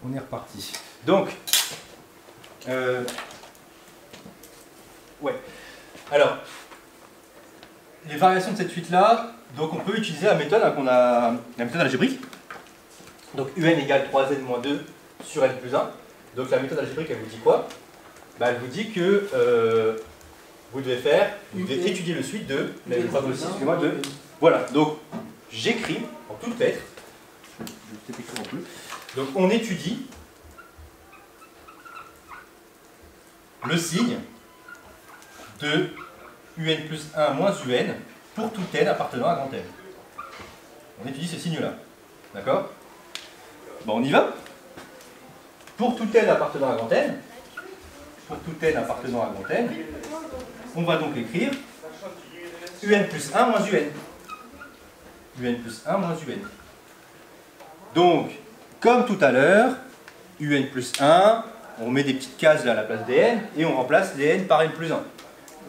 on est reparti. Donc, ouais. Alors, les variations de cette suite-là, donc on peut utiliser la méthode la méthode algébrique. Donc un égale 3n moins 2 sur n plus 1. Donc la méthode algébrique, elle vous dit quoi? Bah, elle vous dit que vous devez étudier le suite de, voilà, donc j'écris en toutes lettres, je vais peut-être écrire en plus, donc on étudie le signe de un plus 1 moins un pour tout n appartenant à grand N. On étudie ce signe-là, d'accord? Bon, on y va. Pour tout n appartenant à grand N, on va donc écrire un plus 1 moins un. Un plus 1 moins un. Donc, comme tout à l'heure, un plus 1, on met des petites cases là à la place des n et on remplace les n par n plus 1.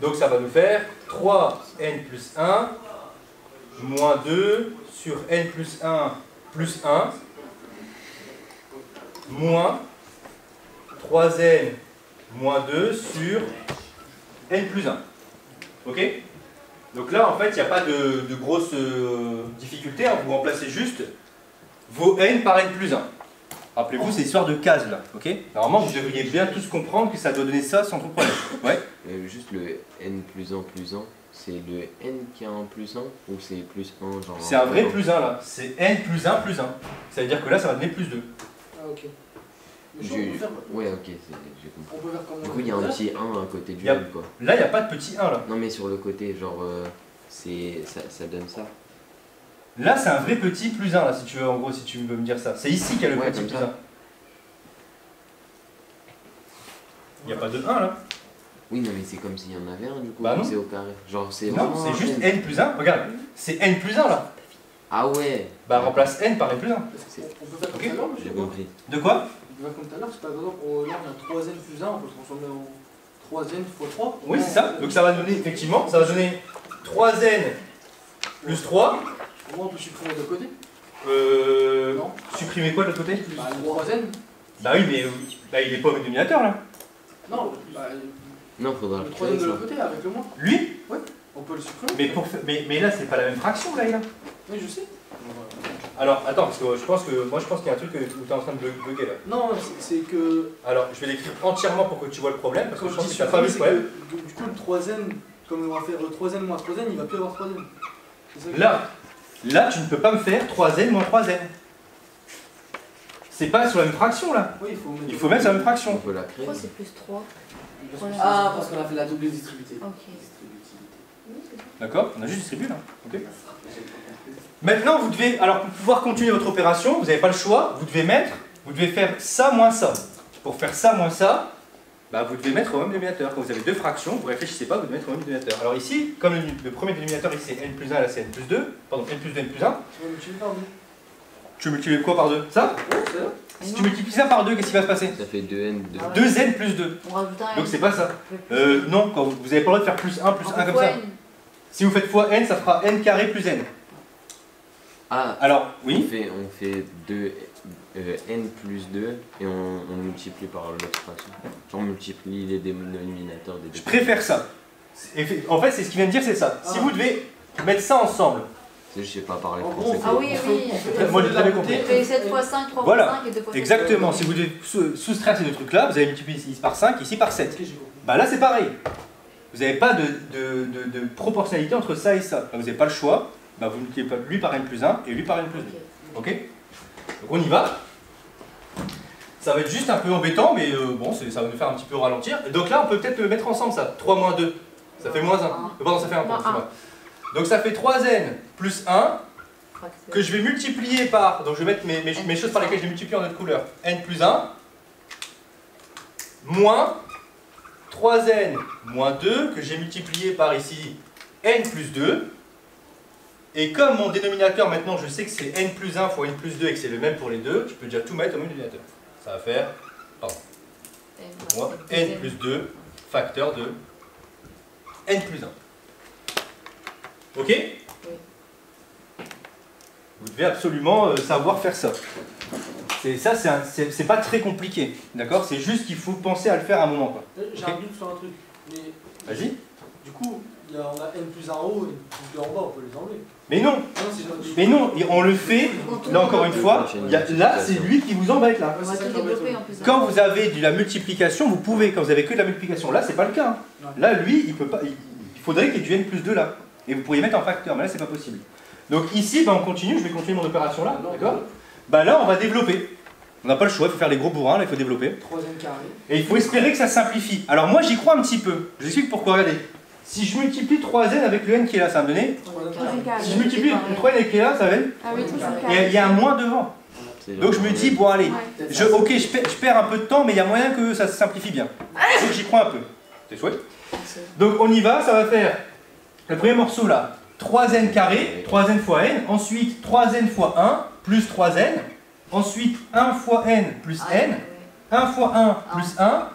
Donc ça va nous faire 3n plus 1 moins 2 sur n plus 1 moins 3n moins 2 sur n plus 1. Ok? Donc là, en fait, il n'y a pas de grosse difficulté. Hein. Vous remplacez juste vos n par n plus 1. Rappelez-vous, c'est histoire de cases là. Ok? Normalement, vous devriez bien tous comprendre que ça doit donner ça sans trop de problème. Ouais? Juste le n plus 1 plus 1, c'est le n qui a un plus 1 ou c'est plus 1 genre... C'est un vrai plus 1 là. C'est n plus 1 plus 1. Ça veut dire que là, ça va donner plus 2. Ah, ok. Ouais, ok, j'ai compris. On peut faire comme du coup, il y a un petit 1 à côté du n quoi. Là, il n'y a pas de petit 1 là. Non, mais sur le côté, genre, ça donne ça. Là, c'est un vrai petit plus 1 là, si tu veux, en gros, si tu veux me dire ça. C'est ici qu'il y a le petit plus 1. Il n'y a pas de 1 là. Oui, non, mais c'est comme s'il y en avait un, du coup, bah non. C'est au carré. Genre, c'est non, c'est juste n plus 1. Regarde, c'est n plus 1 là. Ah ouais. Bah, remplace n par n plus 1. On peut faire comme tout à l'heure, J'ai compris. De quoi? On peut faire comme tout à l'heure, c'est par exemple, là on a 3n plus 1, on peut le transformer en 3n fois 3. Oui, c'est ça. Donc ça va donner, effectivement, ça va donner 3n plus 3. Au moins on peut supprimer de l'autre côté. Non. Supprimer quoi de l'autre côté? Bah, le 3n. Bah oui, mais bah, il est pas au dénominateur là. Non, bah, non, faudra le 3n de l'autre côté avec le moins. Lui? Ouais, on peut le supprimer. Mais là, c'est pas la même fraction là. Oui, je sais. Alors, attends, parce que je pense qu'il y a un truc où tu es en train de bugger là. Non, c'est que... Alors, je vais l'écrire entièrement pour que tu vois le problème, parce que je pense que tu tu n'as pas vu le problème. Du coup, le 3n, comme on va faire 3n moins 3n, il va plus avoir 3n. Là, tu ne peux pas me faire 3n moins 3n. C'est pas sur la même fraction là. Oui, il faut mettre sur la même fraction. On peut la créer. Pourquoi c'est plus 3? Ah, parce qu'on a fait la double distributivité. Ok. D'accord? On a juste distribué là. Okay. Maintenant, vous devez, alors pour pouvoir continuer votre opération, vous n'avez pas le choix, vous devez faire ça moins ça. Pour faire ça moins ça, bah, vous devez mettre au même dénominateur. Quand vous avez deux fractions, vous ne réfléchissez pas, vous devez mettre au même dénominateur. Alors ici, comme le premier dénominateur ici c'est n plus 1, là c'est n plus 2, pardon, n plus 2, n plus 1. Tu multiplies quoi par 2? Ça? Oui, c'est ça. Si tu multiplies ça par 2, qu'est-ce qui va se passer? Ça fait 2n, 2n plus 2. On rajoute un n. Donc c'est pas ça. Non, quand vous n'avez pas le droit de faire plus 1 comme ça. Si vous faites fois n, ça fera n carré plus n. Ah, alors, oui. On fait 2 n plus 2 et on multiplie par l'autre fraction. On multiplie les dénominateurs des deux. Je préfère ça. En fait, c'est ce qu'il vient de dire, c'est ça. Si vous devez mettre ça ensemble. Je sais pas parler En français. gros, Ah oui, oui. Moi, j'ai très bien compris. Tu fais 7 fois 5, 3 fois Voilà. 5 et 2 fois 7. Exactement. Si vous devez soustraire ces deux trucs-là, vous allez multiplier ici par 5, ici par 7. Bah là, c'est pareil. Vous n'avez pas de proportionnalité entre ça et ça. Vous n'avez pas le choix. Bah, vous multipliez lui par n plus 1 et lui par n plus 2. Ok? Donc on y va. Ça va être juste un peu embêtant, mais bon, ça va nous faire un petit peu ralentir. Et donc là, on peut peut-être le mettre ensemble, ça. 3 moins 2. Ça fait moins 1. Pardon, ça fait 1. Donc ça fait 3n plus 1 que je vais multiplier par... Donc je vais mettre mes choses par lesquelles je vais multiplier en autre couleur. n plus 1 moins 3n moins 2 que j'ai multiplié par ici n plus 2. Et comme mon dénominateur maintenant je sais que c'est n plus 1 fois n plus 2 et que c'est le même pour les deux, je peux déjà tout mettre au même dénominateur. Ça va faire, pardon, moi, n plus 2 facteur de n plus 1. Ok? Oui. Vous devez absolument savoir faire ça. Ça, c'est pas très compliqué, d'accord? C'est juste qu'il faut penser à le faire à un moment, quoi. J'ai Ok. un doute sur un truc. Mais Vas-y. du coup, on a n plus 1 en haut et n plus 2 en bas, on peut les enlever. Mais non, Ah non, c'est jamais- mais non, et on le fait, là encore une fois, là c'est lui qui vous embête là. On va tout développer en plus. Quand vous avez de la multiplication, vous pouvez, quand vous avez que de la multiplication, là c'est pas le cas. Hein. Là lui, il peut pas, il faudrait qu'il y ait du n plus 2 là. Et vous pourriez mettre en facteur, mais là c'est pas possible. Donc ici, ben, on continue, je vais continuer mon opération là, d'accord? Bah là on va développer. On n'a pas le choix, il faut faire les gros bourrins, là il faut développer. Troisième carré. Et il faut espérer que ça simplifie. Alors moi j'y crois un petit peu. Je vous explique pourquoi, regardez. Si je multiplie 3n avec le n qui est là, ça va me donner. Troisième carré. Si je multiplie le 3n avec qui est là, ça va être. Ah oui, tout ça. Et il y a un moins devant. Donc je me dis, bon allez, ok, je perds un peu de temps, mais il y a moyen que ça se simplifie bien. Donc j'y crois un peu. C'est chouette. Donc on y va, ça va faire le premier morceau là, 3n carré, 3n fois n, ensuite 3n fois 1 plus 3n, ensuite 1 fois n plus n, 1 fois 1 plus 1,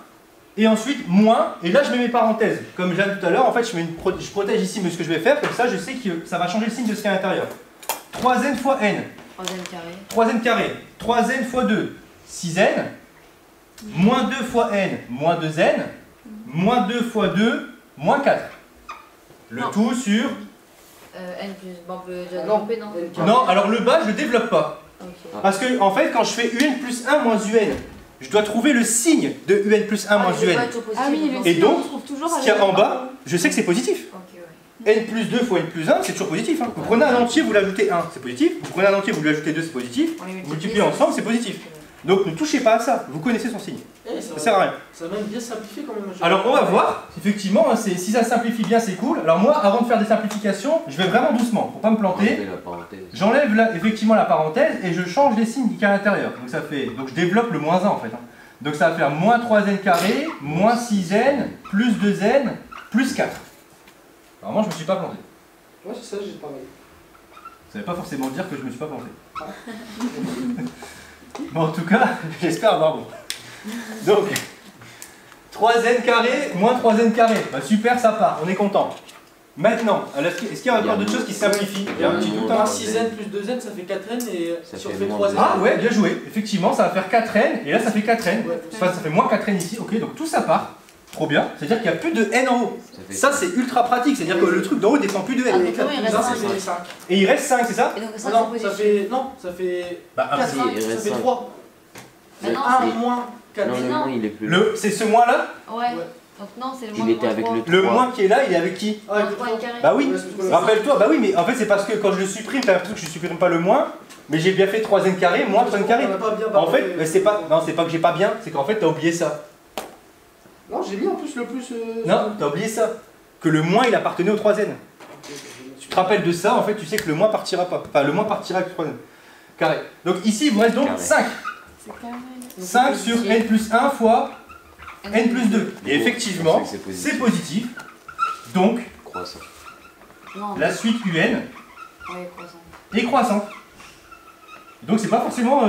et ensuite moins, et là je mets mes parenthèses. Comme j'ai dit tout à l'heure, en fait je protège ici ce que je vais faire, comme ça je sais que ça va changer le signe de ce qu'il y a à l'intérieur. 3n fois n. 3n carré, 3n fois 2, 6n, moins 2 fois n, moins 2n, moins 2 fois 2, moins 4. Le Non. tout sur... N plus. Bon, on peut déjà Ah non. développer, non? N carré. Non, alors le bas je le développe pas. Ok. Parce que en fait quand je fais un plus 1 moins un, je dois trouver le signe de un plus 1 moins il peut un. pas être opposé, Ah oui, donc. le Et signe, donc, on trouve toujours Ce qu'il y a avec en le bas, je sais que c'est positif. Ok, ouais. n plus 2 fois n plus 1, c'est toujours positif. Hein. Vous prenez un entier, vous l'ajoutez 1, c'est positif. Vous prenez un entier, vous lui ajoutez 2, c'est positif. On les Vous multiplie, multipliez ensemble, c'est positif. Donc ne touchez pas à ça, vous connaissez son signe. Eh, Ça sert à rien. Ça va même bien simplifier quand même. Alors on va voir, effectivement, hein, si ça simplifie bien, c'est cool. Alors moi, avant de faire des simplifications, je vais vraiment doucement, pour pas me planter. Enlever la parenthèse. J'enlève là, effectivement la parenthèse et je change les signes qu'il y a à l'intérieur. Donc ça fait, donc je développe le moins 1 en fait. Hein. Donc ça va faire moins 3n carré, moins 6n, plus 2n, plus 4. Normalement je me suis pas planté. Ouais, c'est ça, j'ai pareil. Ça veut pas forcément dire que je me suis pas planté. Bon en tout cas, j'espère avoir bon. Donc 3n carré, moins 3n carré. Bah super, ça part, on est content. Maintenant, est-ce qu'il y a encore d'autres choses qui simplifient? Il y a un petit doute. Hein. 6n plus 2n, ça fait 4n et Ça si on fait fait moins 3n. Ah ouais, bien joué. Effectivement, ça va faire 4n et là ça fait 4n. Ouais. Enfin, ça fait moins 4n ici. Ok, donc tout ça part. Trop bien. C'est-à-dire qu'il n'y a plus de n en haut. Ça c'est ultra pratique. C'est-à-dire que le truc d'en haut dépend plus de Ah, n. donc comment il reste Ça, un? c'est 5. Et il reste 5, c'est ça? Et donc ça, Ah non, c'est ça positif. fait. Non, ça fait. Bah, un 4, si, il ça reste fait cinq. 3. Mais non, 1 c'est- moins 4. Non, le non. moins il est plus là. c'est ce moins là. Ouais. Ouais. Donc non, c'est le Il moins était avec le Le 3. moins qui est là, il est avec qui? Ah, Moins avec le 3 3. carré. Bah oui. Ouais, c'est parce que- Rappelle-toi, bah oui, mais en fait c'est parce que quand je le supprime, t'as l'impression que je supprime pas le moins, mais j'ai bien fait 3n carré, moins 3n carré. On a pas bien En fait, barré. mais c'est pas, non, c'est pas que j'ai pas bien, c'est qu'en fait t'as oublié ça. Non, j'ai mis en plus le plus. Non, t'as oublié ça. Que le moins il appartenait au 3n. Tu te rappelles de ça, en fait, tu sais que le moins partira pas. Enfin, le moins partira avec 3n. Carré. Donc ici, il vous reste donc Carré. 5. C'est carré. 5 sur n plus 1 fois n plus 2. Et effectivement, C'est positif. c'est positif. Donc, Croissant. Non, la suite un ouais, croissant. est croissante. Donc c'est pas forcément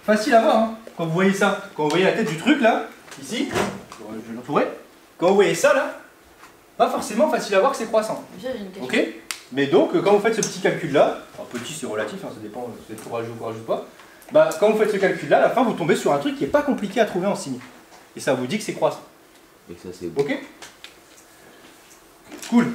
facile à voir hein, quand vous voyez ça. Quand vous voyez la tête du truc là, ici, je vais l'entourer. Quand vous voyez ça là, pas forcément facile à voir que c'est croissant. Déjà, j'ai une question. Ok. Mais donc, quand vous faites ce petit calcul-là, alors petit c'est relatif, hein, ça dépend si vous êtes courageux ou courageux ou pas, bah, quand vous faites ce calcul-là, à la fin vous tombez sur un truc qui n'est pas compliqué à trouver en signe. Et ça vous dit que c'est croissant. Et ça c'est bon. Ok. Cool.